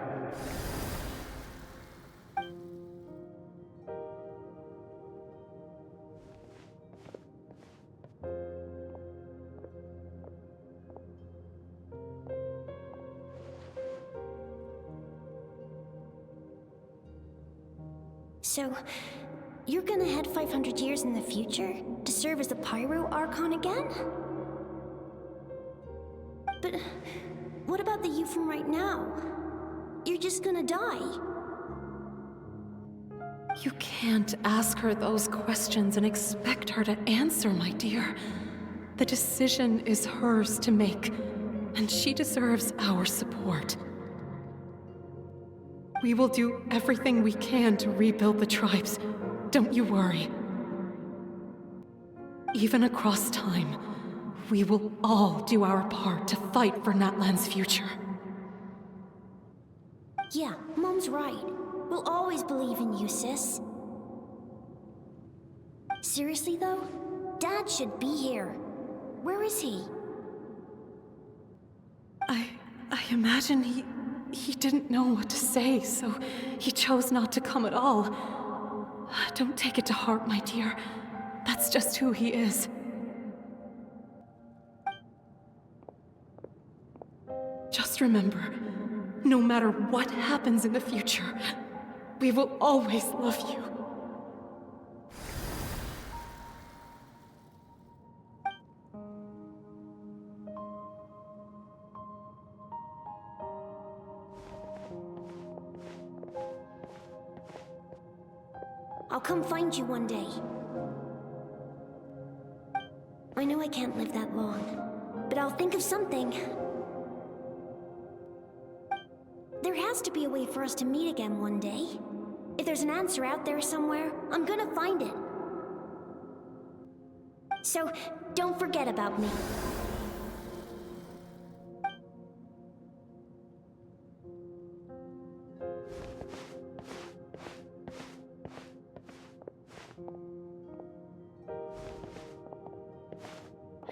So, you're gonna head 500 years in the future to serve as the Pyro Archon again? But what about the you from right now? You're just gonna die. You can't ask her those questions and expect her to answer, my dear. The decision is hers to make, and she deserves our support. We will do everything we can to rebuild the tribes. Don't you worry. Even across time, we will all do our part to fight for Natlan's future. Yeah, Mom's right. We'll always believe in you, sis. Seriously though, Dad should be here. Where is he? I imagine he didn't know what to say, so he chose not to come at all. Don't take it to heart, my dear. That's just who he is. Just remember, no matter what happens in the future, we will always love you. I'll come find you one day. I know I can't live that long, but I'll think of something. There has to be a way for us to meet again one day. If there's an answer out there somewhere, I'm gonna find it. So, don't forget about me.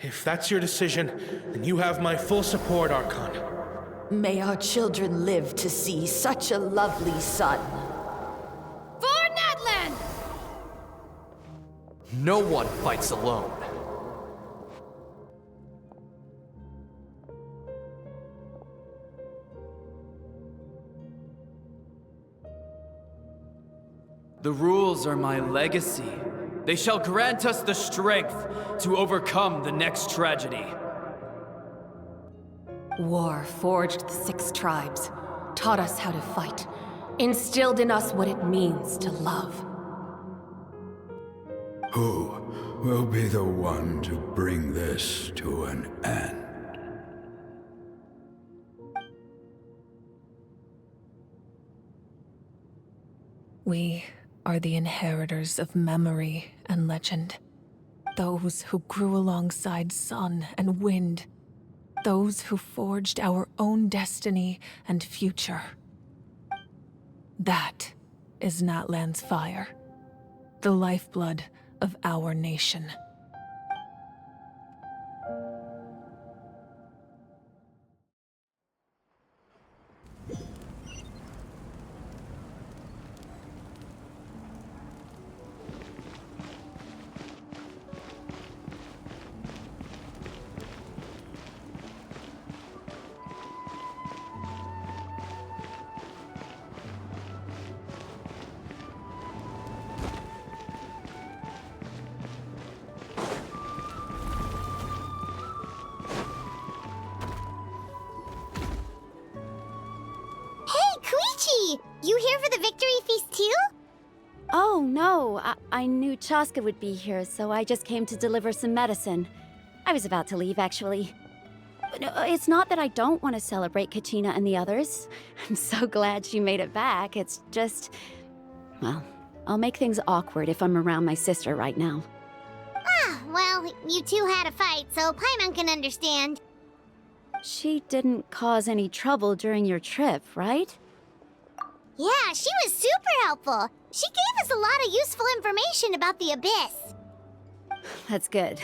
If that's your decision, then you have my full support, Archon. May our children live to see such a lovely son. For Natlan! No one fights alone. The rules are my legacy. They shall grant us the strength to overcome the next tragedy. War forged the 6 tribes, taught us how to fight, instilled in us what it means to love. Who will be the one to bring this to an end? We are the inheritors of memory and legend. Those who grew alongside sun and wind. Those who forged our own destiny and future. That is Natlan's fire. The lifeblood of our nation. You here for the victory feast too? Oh, no. I knew Chaska would be here, so I just came to deliver some medicine. I was about to leave, actually. No, it's not that I don't want to celebrate Kachina and the others. I'm so glad she made it back. It's just... well, I'll make things awkward if I'm around my sister right now. Ah, well, you two had a fight, so Paimon can understand. She didn't cause any trouble during your trip, right? Yeah, she was super helpful. She gave us a lot of useful information about the Abyss. That's good.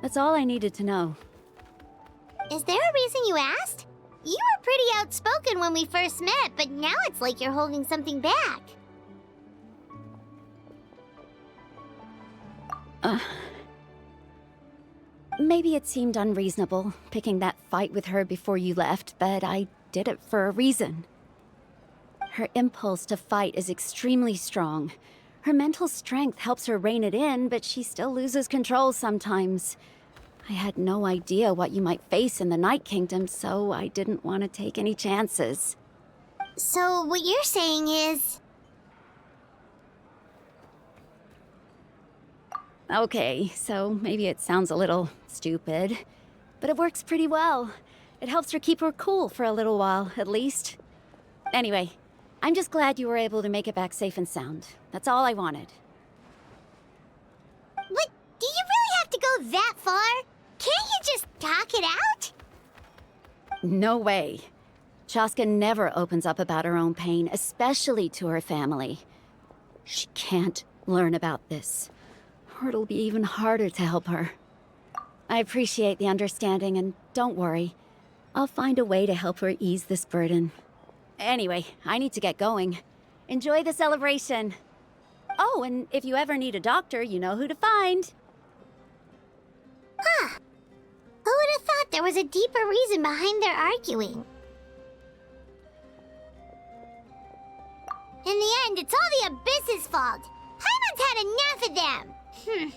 That's all I needed to know. Is there a reason you asked? You were pretty outspoken when we first met, but now it's like you're holding something back. Maybe it seemed unreasonable, picking that fight with her before you left, but I did it for a reason. Her impulse to fight is extremely strong. Her mental strength helps her rein it in, but she still loses control sometimes. I had no idea what you might face in the Night Kingdom, so I didn't want to take any chances. So what you're saying is... Okay, so maybe it sounds a little stupid, but it works pretty well. It helps her keep her cool for a little while, at least. Anyway, I'm just glad you were able to make it back safe and sound. That's all I wanted. But do you really have to go that far? Can't you just talk it out? No way. Chaska never opens up about her own pain, especially to her family. She can't learn about this, or it'll be even harder to help her. I appreciate the understanding, and don't worry. I'll find a way to help her ease this burden. Anyway, I need to get going. Enjoy the celebration. Oh, and if you ever need a doctor, you know who to find. Huh. Who would have thought there was a deeper reason behind their arguing? In the end, it's all the Abyss's fault. Paimon's had enough of them.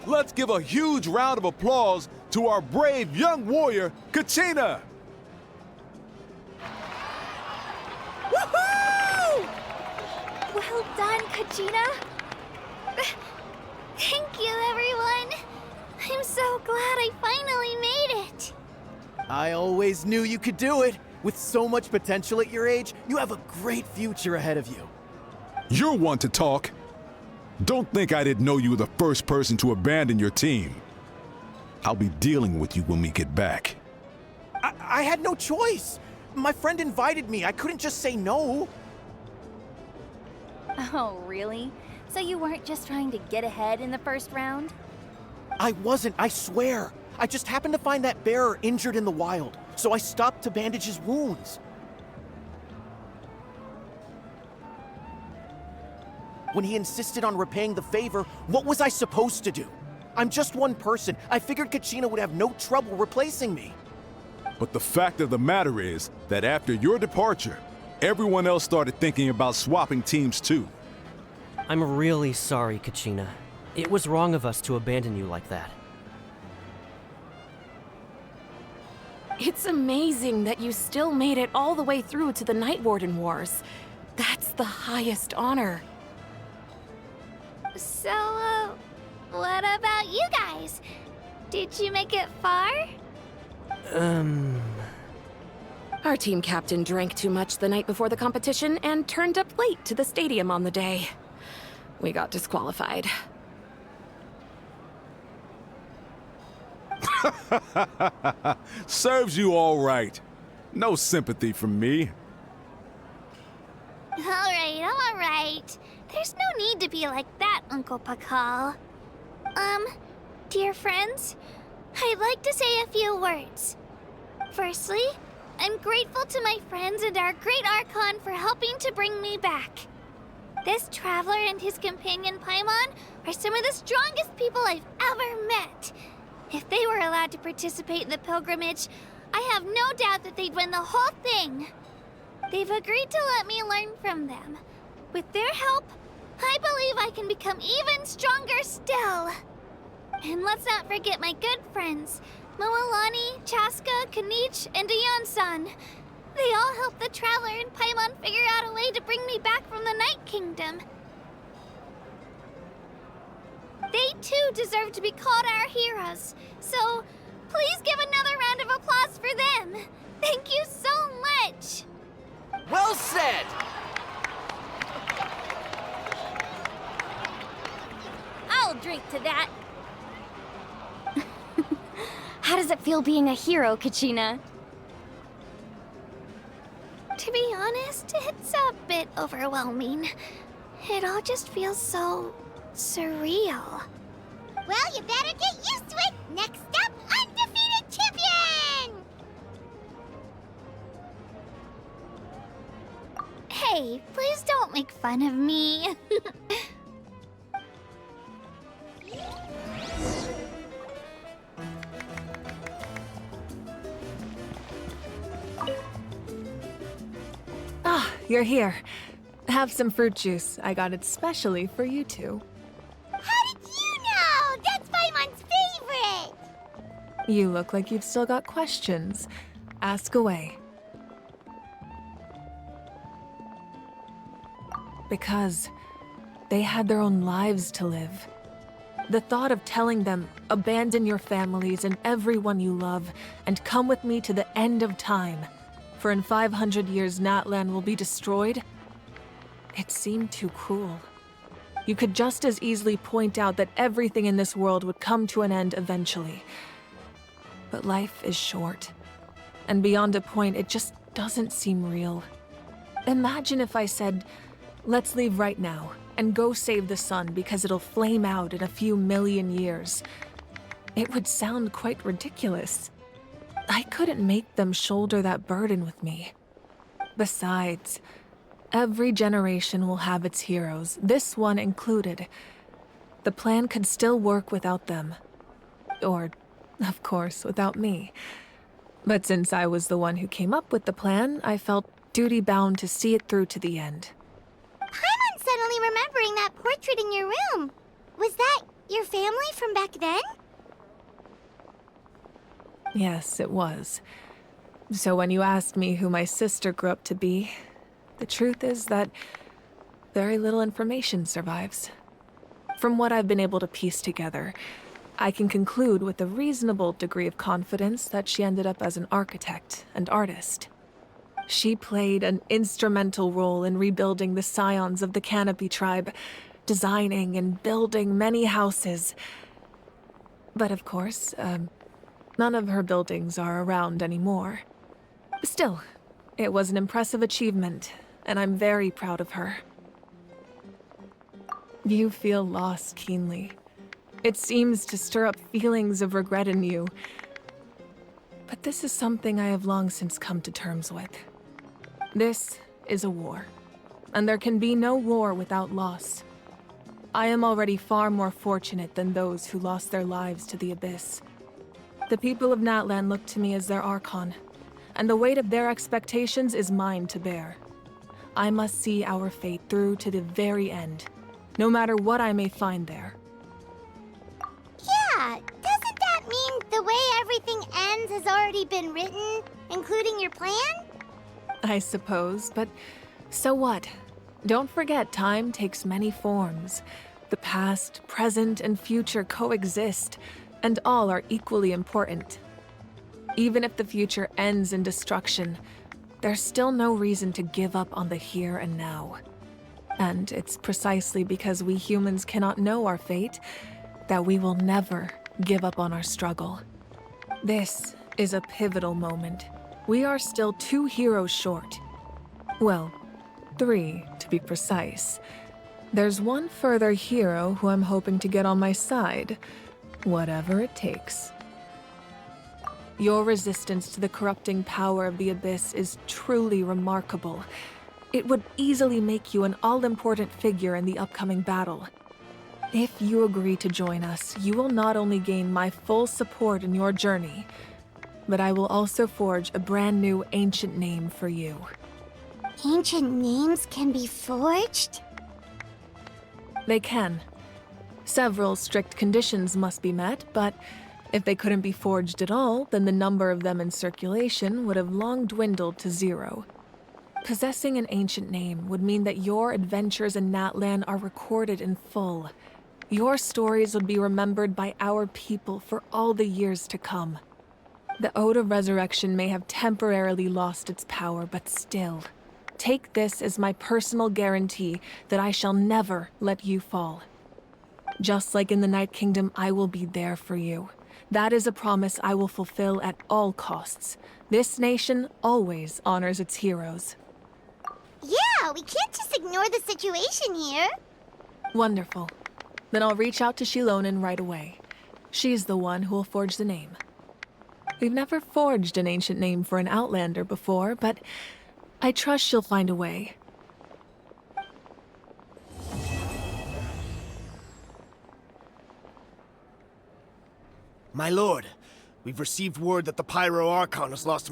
Let's give a huge round of applause to our brave young warrior, Kachina! Woohoo! Well done, Kachina. Thank you, everyone. I'm so glad I finally made it. I always knew you could do it. With so much potential at your age, you have a great future ahead of you. You're one to talk. Don't think I didn't know you were the first person to abandon your team. I'll be dealing with you when we get back. I had no choice. My friend invited me. I couldn't just say no. Oh, really? So you weren't just trying to get ahead in the first round? I wasn't, I swear. I just happened to find that bearer injured in the wild, so I stopped to bandage his wounds. When he insisted on repaying the favor, what was I supposed to do? I'm just one person. I figured Kachina would have no trouble replacing me. But the fact of the matter is that after your departure, everyone else started thinking about swapping teams too. I'm really sorry, Kachina. It was wrong of us to abandon you like that. It's amazing that you still made it all the way through to the Night Warden Wars. That's the highest honor. So, what about you guys? Did you make it far? Our team captain drank too much the night before the competition and turned up late to the stadium on the day. We got disqualified. Serves you all right. No sympathy from me. All right. There's no need to be like that, Uncle Pakal. Dear friends, I'd like to say a few words. Firstly, I'm grateful to my friends and our great Archon for helping to bring me back. This traveler and his companion Paimon are some of the strongest people I've ever met. If they were allowed to participate in the pilgrimage, I have no doubt that they'd win the whole thing. They've agreed to let me learn from them. With their help, I believe I can become even stronger still. And let's not forget my good friends, Moalani, Chaska, Kanich, and Ayan-san. They all helped the Traveler and Paimon figure out a way to bring me back from the Night Kingdom. They too deserve to be called our heroes, so please give another round of applause for them. Thank you so much! Well said! I'll drink to that. How does it feel being a hero, Kachina? To be honest, it's a bit overwhelming. It all just feels so surreal. Well, you better get used to it! Next up, undefeated champion! Hey, please don't make fun of me. Ah, you're here. Have some fruit juice. I got it specially for you two. How did you know? That's Paimon's favorite! You look like you've still got questions. Ask away. Because they had their own lives to live. The thought of telling them, abandon your families and everyone you love, and come with me to the end of time, for in 500 years Natlan will be destroyed, it seemed too cruel. You could just as easily point out that everything in this world would come to an end eventually. But life is short, and beyond a point, it just doesn't seem real. Imagine if I said, let's leave right now, and go save the sun because it'll flame out in a few million years. It would sound quite ridiculous. I couldn't make them shoulder that burden with me. Besides, every generation will have its heroes, this one included. The plan could still work without them. Or, of course, without me. But since I was the one who came up with the plan, I felt duty-bound to see it through to the end. Paimon's suddenly remembering that portrait in your room. Was that your family from back then? Yes, it was. So when you asked me who my sister grew up to be, the truth is that very little information survives. From what I've been able to piece together, I can conclude with a reasonable degree of confidence that she ended up as an architect and artist. She played an instrumental role in rebuilding the scions of the Canopy tribe, designing and building many houses. But of course, none of her buildings are around anymore. Still, it was an impressive achievement, and I'm very proud of her. You feel loss keenly. It seems to stir up feelings of regret in you. But this is something I have long since come to terms with. This is a war, and there can be no war without loss. I am already far more fortunate than those who lost their lives to the Abyss. The people of Natlan look to me as their Archon, and the weight of their expectations is mine to bear. I must see our fate through to the very end, no matter what I may find there. Yeah, doesn't that mean the way everything ends has already been written, including your plan? I suppose, but so what? Don't forget, time takes many forms. The past, present, and future coexist, and all are equally important. Even if the future ends in destruction, there's still no reason to give up on the here and now. And it's precisely because we humans cannot know our fate that we will never give up on our struggle. This is a pivotal moment. We are still 2 heroes short. Well, 3 to be precise. There's one further hero who I'm hoping to get on my side, whatever it takes. Your resistance to the corrupting power of the Abyss is truly remarkable. It would easily make you an all-important figure in the upcoming battle. If you agree to join us, you will not only gain my full support in your journey, but I will also forge a brand new ancient name for you. Ancient names can be forged? They can. Several strict conditions must be met, but if they couldn't be forged at all, then the number of them in circulation would have long dwindled to 0. Possessing an ancient name would mean that your adventures in Natlan are recorded in full. Your stories would be remembered by our people for all the years to come. The Ode of Resurrection may have temporarily lost its power, but still, take this as my personal guarantee that I shall never let you fall. Just like in the Night Kingdom, I will be there for you. That is a promise I will fulfill at all costs. This nation always honors its heroes. Yeah, we can't just ignore the situation here. Wonderful. Then I'll reach out to Shilonen right away. She's the one who will forge the name. We've never forged an ancient name for an Outlander before, but I trust she'll find a way. My lord, we've received word that the Pyro Archon has lost